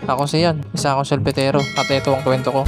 Ako si Yan, isa akong solbetero at ito ang kwento ko.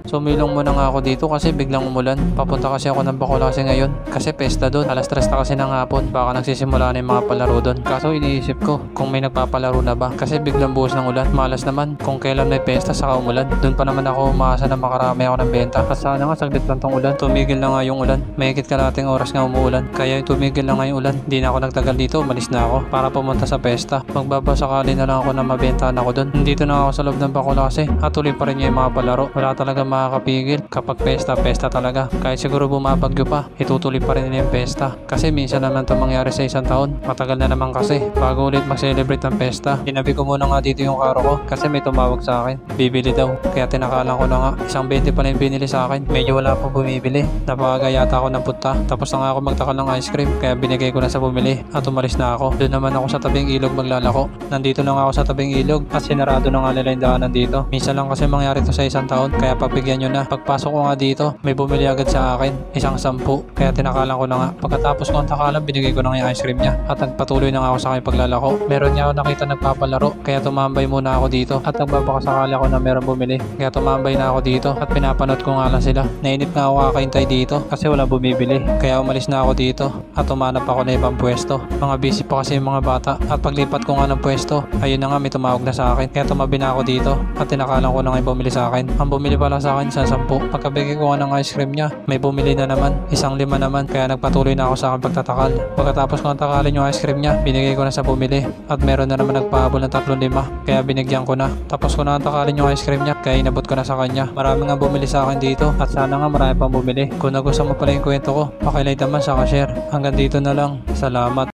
Sumilong muna nga ako dito kasi biglang umulan. Papunta kasi ako ng Bacolod ngayon kasi pesta doon. Alas 3 na kasi ng hapon. Baka nagsisimula na yung mga palaro doon. Kaso iniisip ko kung may nagpapalaro na ba. Kasi biglang buhos ng ulan. Malas naman kung kailan may pesta saka umulan. Doon pa naman ako umaasa na makarami ako ng benta. At sana nga saglit lang tong ulan. Tumigil na nga yung ulan. Mahigit kalahating oras nga umuulan. Kaya yung tumigil na nga yung ulan. Hindi na ako nagtagal dito. Umalis na ako para pumunta sa pesta. Magbabasakali na lang ako na mabentahan ako doon. Nandito na ako sa loob ng Bacolod at tuloy pa rin yung mga palaro. Wala talaga makakapigil kapag pesta talaga. Kahit siguro bumabagyo pa, itutuloy pa rin nila yung pesta. Kasi minsan naman ito mangyari sa isang taon. Matagal na naman kasi bago ulit mag-celebrate ng pesta. Tinabi ko muna nga dito yung karo ko kasi may tumawag sa akin. Bibili daw. Kaya tinakalan ko na nga. Isang 20 pa na yung binili sa akin. Medyo wala pa bumibili. Napaga yata ako ng punta. Tapos na nga ako magtakal ng ice cream. Kaya binigay ko na sa bumili at umalis na ako. Doon naman ako sa tabing ilog maglalako. Nandito na nga ako sa tabing ilog at sinarado na nga nila yung daanan dito. Minsan lang kasi mangyari to sa isang taon. Kaya pagbigyan nyo na. Pagpasok ko nga dito, may bumili agad sa akin, isang 10. Kaya tinakalan ko na nga. Pagkatapos ko ang takalan, binigay ko na nga yung ice cream niya. At nagpatuloy na nga ako sa aking paglalako. Meron niya ako nakita nagpapalaro, kaya tumambay muna ako dito. At nagbabakasakali ako na meron bumili. Kaya tumambay na ako dito at pinapanood ko nga lang sila. Nainip nga ako kakahintay dito kasi wala bumibili. Kaya umalis na ako dito at umanap ako na ibang pwesto. Mga busy pa kasi yung mga bata. At paglipat ko nga ng pwesto, ayun na nga may tumawag na sa akin. Kaya tumabi na ako dito at tinakalan ko na nga yung bumili sa akin. Ang bumili pala sa akin, 10. Pagkabigay ko nga ng ice cream niya, may bumili na naman, 1 5 naman. Kaya nagpatuloy na ako sa aking pagtatakal. Pagkatapos ko takalin yung ice cream niya, binigay ko na sa bumili. At meron na naman nagpahabol ng 3 5. Kaya binigyan ko na. Tapos ko na takalin yung ice cream niya, kaya inabot ko na sa kanya. Marami nga bumili sa akin dito at sana nga marami pang bumili. Kung nagustuhan mo pala yung kwento ko, pakilike naman sa share. Hanggang dito na lang. Salamat.